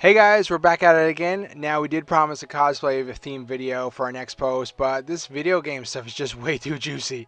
Hey guys, we're back at it again. Now, we did promise a cosplay themed video for our next post, but this video game stuff is just way too juicy.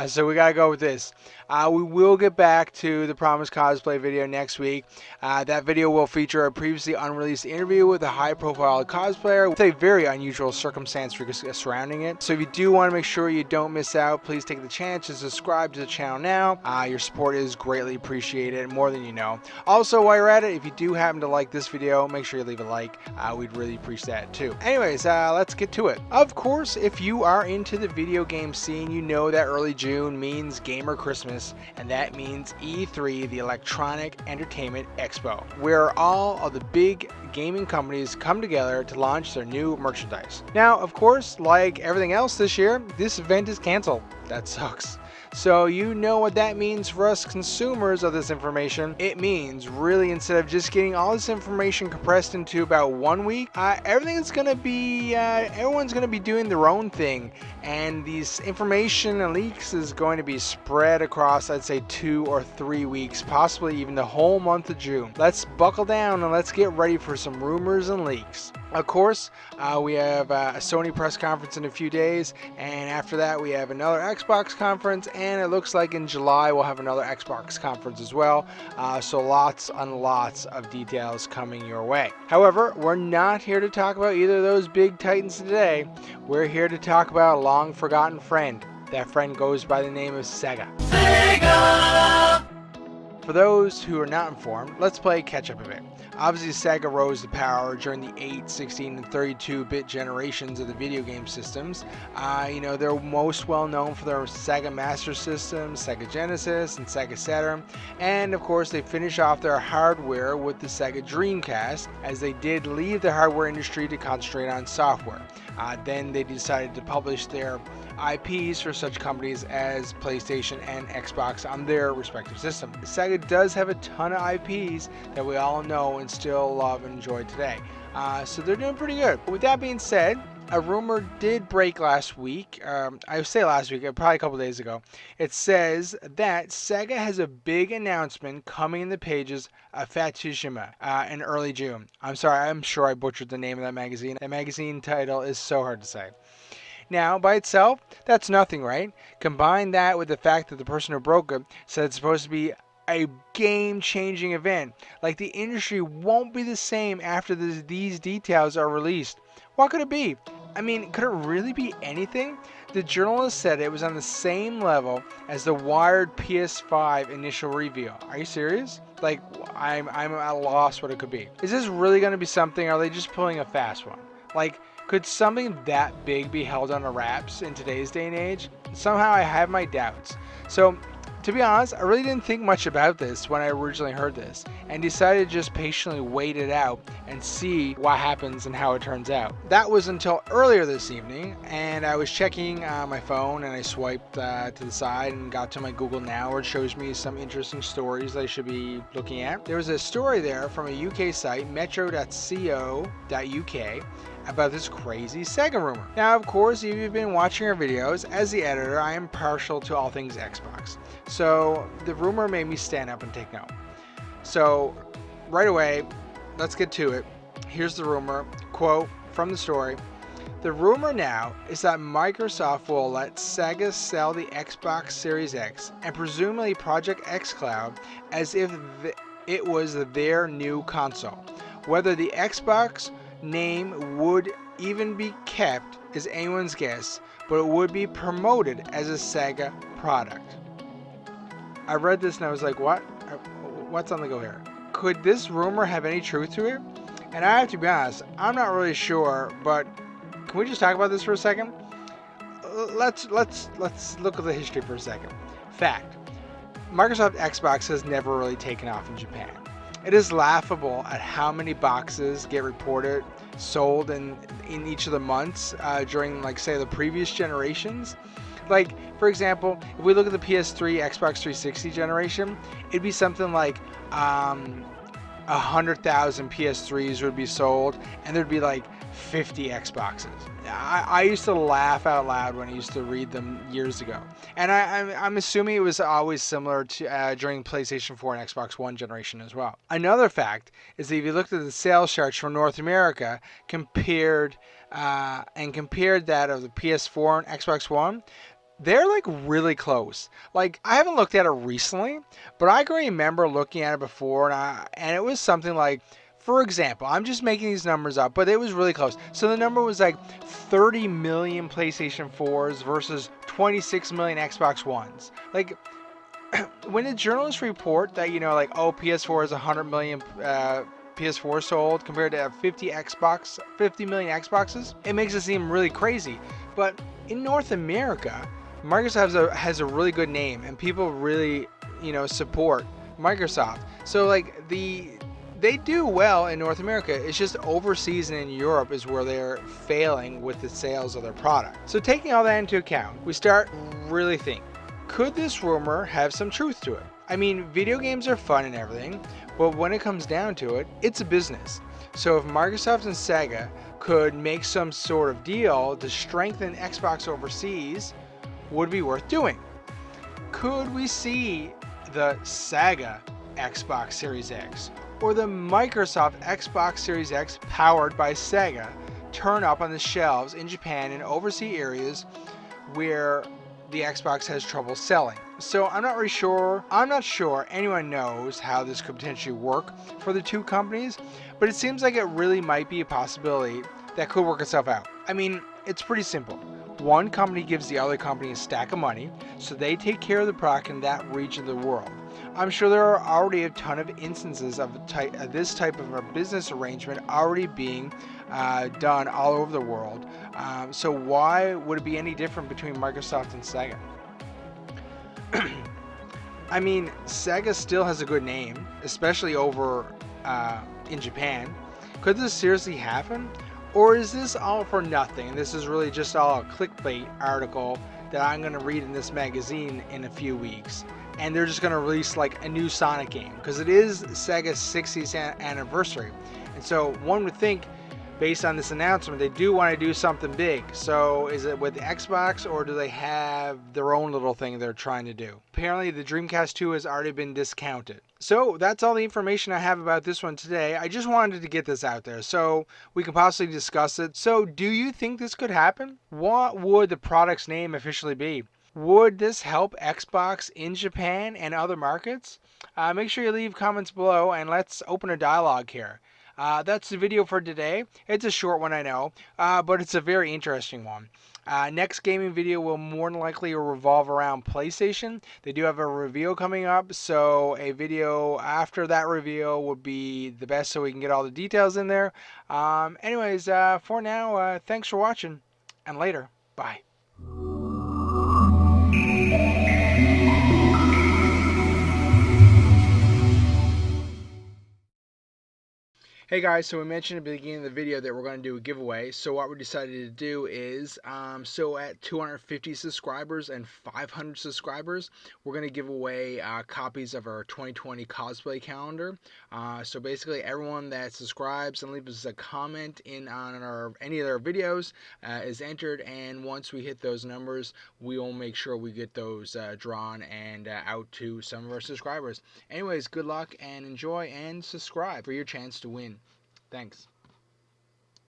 So we gotta go with this. We will get back to the promised cosplay video next week. That video will feature a previously unreleased interview with a high-profile cosplayer with a very unusual circumstance surrounding it. So if you do want to make sure you don't miss out, please take the chance to subscribe to the channel now. Your support is greatly appreciated, more than you know. Also, while you're at it, if you do happen to like this video, make sure you leave a like. We'd really appreciate that too. Anyways, let's get to it. Of course, if you are into the video game scene, you know that early June means Gamer Christmas, and that means E3, the Electronic Entertainment Expo, where all of the big gaming companies come together to launch their new merchandise. Now, of course, like everything else this year, this event is canceled. That sucks. So you know what that means for us consumers of this information. It means really, instead of just getting all this information compressed into about 1 week, everyone's gonna be doing their own thing, and these information and leaks is going to be spread across, I'd say, 2 or 3 weeks, possibly even the whole month of June. Let's buckle down and let's get ready for some rumors and leaks. Of course, we have a Sony press conference in a few days, and after that we have another Xbox conference, and it looks like in July we'll have another Xbox conference as well. So lots and lots of details coming your way. However, we're not here to talk about either of those big titans today. We're here to talk about a long forgotten friend. That friend goes by the name of Sega. Sega! For those who are not informed, let's play catch up a bit. Obviously, Sega rose to power during the 8, 16, and 32-bit generations of the video game systems. They're most well known for their Sega Master System, Sega Genesis, and Sega Saturn. And of course, they finish off their hardware with the Sega Dreamcast, as they did leave the hardware industry to concentrate on software. Then they decided to publish their IPs for such companies as PlayStation and Xbox on their respective system. Sega does have a ton of IPs that we all know and still love and enjoy today. So they're doing pretty good. With that being said, a rumor did break last week. I say last week, probably a couple days ago. It says that Sega has a big announcement coming in the pages of Famitsu in early June. I'm sorry, I'm sure I butchered the name of that magazine. That magazine title is so hard to say. Now, by itself, that's nothing, right? Combine that with the fact that the person who broke it said it's supposed to be a game-changing event. Like, the industry won't be the same after these details are released. What could it be? I mean, could it really be anything? The journalist said it was on the same level as the Wired PS5 initial reveal. Are you serious? Like, I'm at a loss what it could be. Is this really going to be something, or are they just pulling a fast one? Like, could something that big be held under wraps in today's day and age? Somehow I have my doubts. So, to be honest, I really didn't think much about this when I originally heard this, and decided to just patiently wait it out and see what happens and how it turns out. That was until earlier this evening, and I was checking my phone, and I swiped to the side and got to my Google Now, where it shows me some interesting stories I should be looking at. There was a story there from a UK site, metro.co.uk, about this crazy Sega rumor. Now, of course, if you've been watching our videos, as the editor, I am partial to all things Xbox. So the rumor made me stand up and take note. So right away, let's get to it. Here's the rumor, quote from the story. The rumor now is that Microsoft will let Sega sell the Xbox Series X and presumably Project X Cloud as if it was their new console. Whether the Xbox name would even be kept is anyone's guess, but it would be promoted as a Sega product. I read this and I was like, what? What's on the go here? Could this rumor have any truth to it? And I have to be honest, I'm not really sure, but can we just talk about this for a second? Let's look at the history for a second. Fact: Microsoft Xbox has never really taken off in Japan. It is laughable at how many boxes get reported sold in each of the months during, like, say, the previous generations. Like, for example, if we look at the PS3, Xbox 360 generation, it'd be something like 100,000 PS3s would be sold, and there'd be like 50 Xboxes. I used to laugh out loud when I used to read them years ago. And I'm assuming it was always similar to during PlayStation 4 and Xbox One generation as well. Another fact is that if you looked at the sales charts for North America compared that of the PS4 and Xbox One, they're like really close. Like I haven't looked at it recently, but I can remember looking at it before, and it was something like, for example, I'm just making these numbers up, but it was really close. So the number was like 30 million PlayStation 4s versus 26 million Xbox Ones. Like when the journalists report that, like, oh, PS4 is 100 million PS4 sold compared to 50 million Xboxes, it makes it seem really crazy. But in North America, Microsoft has a really good name, and people really, support Microsoft. So like they do well in North America. It's just overseas and in Europe is where they're failing with the sales of their product. So taking all that into account, we start really thinking, could this rumor have some truth to it? I mean, video games are fun and everything, but when it comes down to it, it's a business. So if Microsoft and Sega could make some sort of deal to strengthen Xbox overseas, would be worth doing. Could we see the Sega Xbox Series X or the Microsoft Xbox Series X powered by Sega turn up on the shelves in Japan and overseas areas where the Xbox has trouble selling? So I'm not sure anyone knows how this could potentially work for the two companies, but it seems like it really might be a possibility that could work itself out. I mean, it's pretty simple. One company gives the other company a stack of money, so they take care of the product in that region of the world. I'm sure there are already a ton of instances of this type of a business arrangement already being done all over the world. So why would it be any different between Microsoft and Sega? I mean, Sega still has a good name, especially over in Japan. Could this seriously happen? Or is this all for nothing? This is really just all a clickbait article that I'm going to read in this magazine in a few weeks. And they're just going to release like a new Sonic game, because it is Sega's 60th anniversary. And so one would think, based on this announcement, they do want to do something big. So is it with Xbox, or do they have their own little thing they're trying to do? Apparently the Dreamcast 2 has already been discounted. So that's all the information I have about this one today. I just wanted to get this out there so we can possibly discuss it. So do you think this could happen? What would the product's name officially be? Would this help Xbox in Japan and other markets? Make sure you leave comments below and let's open a dialogue here. That's the video for today. It's a short one, I know, but it's a very interesting one. Next gaming video will more than likely revolve around PlayStation. They do have a review coming up, so a video after that review would be the best so we can get all the details in there. Anyways, for now, thanks for watching, and later. Bye. Hey guys, so we mentioned at the beginning of the video that we're going to do a giveaway. So what we decided to do is, so at 250 subscribers and 500 subscribers, we're going to give away copies of our 2020 cosplay calendar. So basically everyone that subscribes and leaves us a comment on any of our videos is entered, and once we hit those numbers, we will make sure we get those drawn and out to some of our subscribers. Anyways, good luck and enjoy, and subscribe for your chance to win. Thanks.